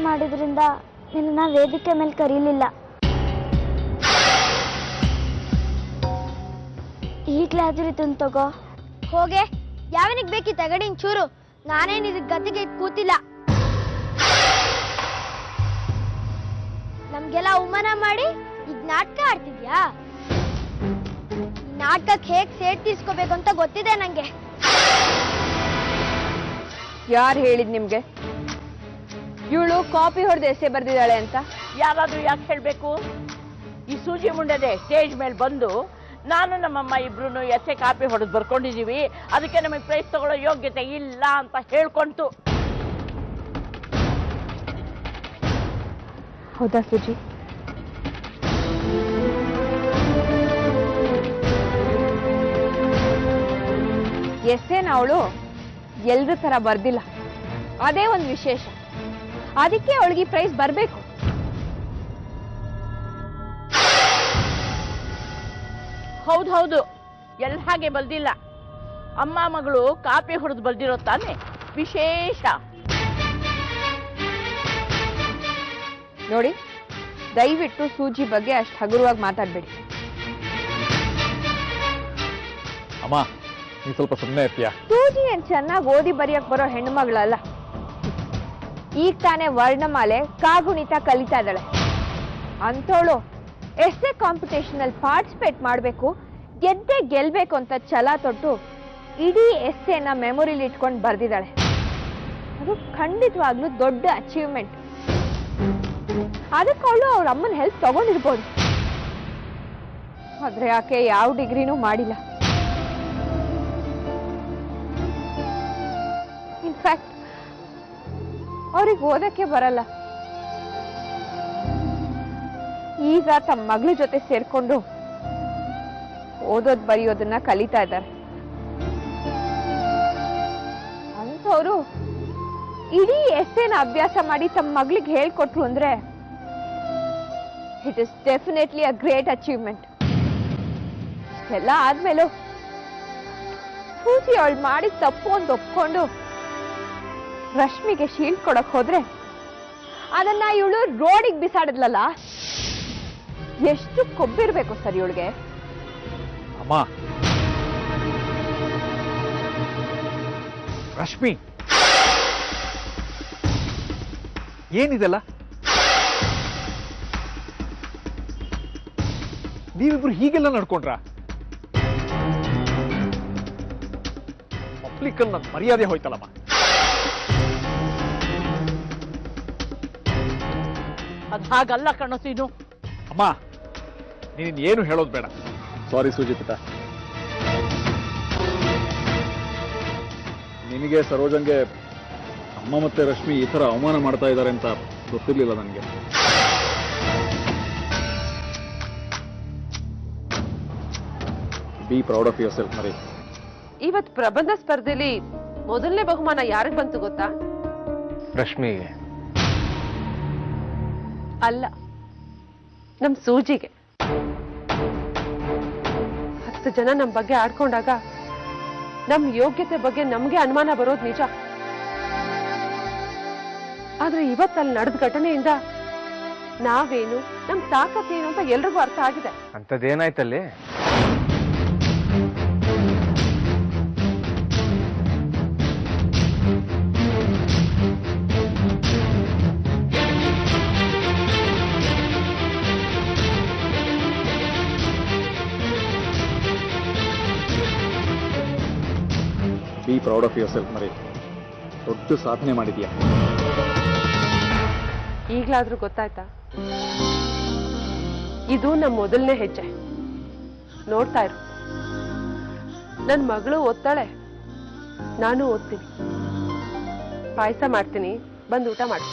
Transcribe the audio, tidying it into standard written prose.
ಮಾಡಿದ್ರಿಂದ ನಿನ್ನ ವೇದಿಕೆ ಮೇಲೆ ಕರೀಲಿಲ್ಲ. ಈಗ್ಲಾದ್ರೂ ಇದನ್ ತಗೋ. ಹೋಗೆ, ಯಾವನಿಗೆ ಬೇಕಿ ತಗಡಿನ ಚೂರು. ನಾನೇನ್ ಇದಕ್ ಗತಿಗೆ ಕೂತಿಲ್ಲ. ನಮ್ಗೆಲ್ಲ ಅವಮಾನ ಮಾಡಿ ಈಗ ನಾಟಕ ಆಡ್ತಿದ್ಯಾ? ನಾಟಕಕ್ಕೆ ಹೇಗ್ ಸೇಟ್ ತೀರ್ಸ್ಕೋಬೇಕು ಅಂತ ಗೊತ್ತಿದೆ ನಂಗೆ. ಯಾರು ಹೇಳಿದ್ ನಿಮ್ಗೆ ಇವಳು ಕಾಪಿ ಹೊಡೆದು ಎಸೆ ಬರ್ದಿದ್ದಾಳೆ ಅಂತ? ಯಾರಾದ್ರೂ ಯಾಕೆ ಹೇಳ್ಬೇಕು? ಈ ಸೂಜಿ ಮುಂಡೆದೆ ಸ್ಟೇಜ್ ಮೇಲೆ ಬಂದು ನಾನು ನಮ್ಮಮ್ಮ ಇಬ್ರು ಎಸೆ ಕಾಪಿ ಹೊಡೆದು ಬರ್ಕೊಂಡಿದೀವಿ, ಅದಕ್ಕೆ ನಮಗೆ ಪ್ರೈಸ್ ತಗೊಳ್ಳೋ ಯೋಗ್ಯತೆ ಇಲ್ಲ ಅಂತ ಹೇಳ್ಕೊಂತು. ಹೌದಾ ಸೂಜಿ? ಎಸ್ಸೇನ ಅವಳು ಎಲ್ರ ತರ ಬರ್ದಿಲ್ಲ, ಅದೇ ಒಂದು ವಿಶೇಷ. ಅದಕ್ಕೆ ಅವಳಿಗೆ ಪ್ರೈಸ್ ಬರ್ಬೇಕು. ಹೌದು, ಎಲ್ಲ ಹಾಗೆ ಬರ್ದಿಲ್ಲ. ಅಮ್ಮ ಮಗಳು ಕಾಪಿ ಹೊಡೆದು ಬರ್ದಿರೋ ತಾನೆ ವಿಶೇಷ. ನೋಡಿ, ದಯವಿಟ್ಟು ಸೂಜಿ ಬಗ್ಗೆ ಅಷ್ಟು ಹಗುರವಾಗಿ ಮಾತಾಡ್ಬೇಡಿ. ಅಮ್ಮ, ನೀ ಸ್ವಲ್ಪ ಸುಮ್ಮನೆ ಇರ್ತೀಯ? ಸೂಜಿ ಏನ್ ಚೆನ್ನಾಗಿ ಓದಿ ಬರೆಯಕ್ ಬರೋ ಹೆಣ್ಣು ಮಗಳಲ್ಲ. ಈಗ ತಾನೇ ವರ್ಣಮಾಲೆ ಕಾಗುಣಿತ ಕಲಿತಾ ಇದ್ದಾಳೆ. ಅಂಥವಳು ಎಸ್ಸೆ ಕಾಂಪಿಟೇಷನ್ ಅಲ್ಲಿ ಪಾರ್ಟಿಸಿಪೇಟ್ ಮಾಡಬೇಕು, ಗೆಲ್ಬೇಕು ಅಂತ ಛಲ ತೊಟ್ಟು ಇಡೀ ಎಸ್ಸೆನ ಮೆಮೊರಿಲಿ ಇಟ್ಕೊಂಡು ಬರ್ದಿದ್ದಾಳೆ. ಅದು ಖಂಡಿತವಾಗ್ಲೂ ದೊಡ್ಡ ಅಚೀವ್ಮೆಂಟ್. ಅದಕ್ಕೆ ಅವಳು ಅವ್ರ ಅಮ್ಮನ ಹೆಲ್ಪ್ ತಗೊಂಡಿರ್ಬೋದು. ಆದ್ರೆ ಆಕೆ ಯಾವ ಡಿಗ್ರಿನೂ ಮಾಡಿಲ್ಲ. ಇನ್ಫ್ಯಾಕ್ಟ್ ಅವ್ರಿಗೆ ಓದಕ್ಕೆ ಬರಲ್ಲ. ಈಗ ತಮ್ಮ ಮಗಳ ಜೊತೆ ಸೇರ್ಕೊಂಡು ಓದೋದ್ ಬರೆಯೋದನ್ನ ಕಲಿತಾ ಇದ್ದಾರೆ. ಅಂಥವ್ರು ಇಡೀ ಎಸ್ಸೆನ ಅಭ್ಯಾಸ ಮಾಡಿ ತಮ್ಮ ಮಗಳಿಗೆ ಹೇಳ್ಕೊಟ್ರು ಅಂದ್ರೆ it is definitely a great achievement. ಎಲ್ಲ ಆದ್ಮೇಲೂ ಸೂಜಿ ಅವಳು ಮಾಡಿದ ತಪ್ಪು ಅಂತ ಒಪ್ಕೊಂಡು ರಶ್ಮಿಗೆ ಶೀಲ್ಡ್ ಕೊಡಕ್ ಹೋದ್ರೆ ಅದನ್ನ ಇವಳು ರೋಡಿಗೆ ಬಿಸಾಡಿದ್ಲಲ್ಲ, ಎಷ್ಟು ಕೊಬ್ಬಿರ್ಬೇಕು ಸರ್ ಇವಳಿಗೆ. ಅಮ್ಮ, ರಶ್ಮಿ, ಏನಿದೆಲ್ಲ? ನೀವಿಬ್ರು ಹೀಗೆಲ್ಲ ನಡ್ಕೊಂಡ್ರ? ಪಬ್ಲಿಕಲ್ಲಿ ನನ್ನ ಮರ್ಯಾದೆ ಹೋಯ್ತಲ್ಲಮ್ಮ. ಅದು ಹಾಗಲ್ಲ ಕಣೋ ಸೀನು. ಅಮ್ಮ, ನೀನ್ ಏನು ಹೇಳೋದು ಬೇಡ. ಸಾರಿ ಸುಜಿತ, ನಿನಗೆ ಸರೋಜಂಗೆ ಅಮ್ಮ ಮತ್ತೆ ರಶ್ಮಿ ಈ ತರ ಅವಮಾನ ಮಾಡ್ತಾ ಇದ್ದಾರೆ ಅಂತ ಗೊತ್ತಿರ್ಲಿಲ್ಲ ನನಗೆ. B proud of yourself ಮರಿ. ಇವತ್ತು ಪ್ರಬಂಧ ಸ್ಪರ್ಧೆಯಲ್ಲಿ ಮೊದಲನೇ ಬಹುಮಾನ ಯಾರಿಗೆ ಬಂತು ಗೊತ್ತಾ? ರಶ್ಮಿಗೆ ಅಲ್ಲ, ನಮ್ ಸೂಜಿಗೆ. 10 ಜನ ನಮ್ ಬಗ್ಗೆ ಆಡ್ಕೊಂಡಾಗ ನಮ್ ಯೋಗ್ಯತೆ ಬಗ್ಗೆ ನಮ್ಗೆ ಅನುಮಾನ ಬರೋದು ನಿಜ. ಆದ್ರೆ ಇವತ್ತಲ್ಲಿ ನಡೆದ ಘಟನೆಯಿಂದ ನಾವೇನು, ನಮ್ ತಾಕತ್ತೇನು ಅಂತ ಎಲ್ರಿಗೂ ಅರ್ಥ ಆಗಿದೆ. ಅಂತದೇನಾಯ್ತಲ್ಲಿ? Be proud of yourself ಮರಿ. ದೊಡ್ಡ ಸಾಧನೆ ಮಾಡಿದ್ಯಾ. ಈಗ್ಲಾದ್ರೂ ಗೊತ್ತಾಯ್ತಾ? ಇದು ನಮ್ಮ ಮೊದಲನೇ ಹೆಜ್ಜೆ. ನೋಡ್ತಾ ಇರು, ನನ್ ಮಗಳು ಓದ್ತಾಳೆ, ನಾನು ಓದ್ತೀನಿ. ಪಾಯಸ ಮಾಡ್ತೀನಿ, ಬಂದು ಊಟ ಮಾಡು.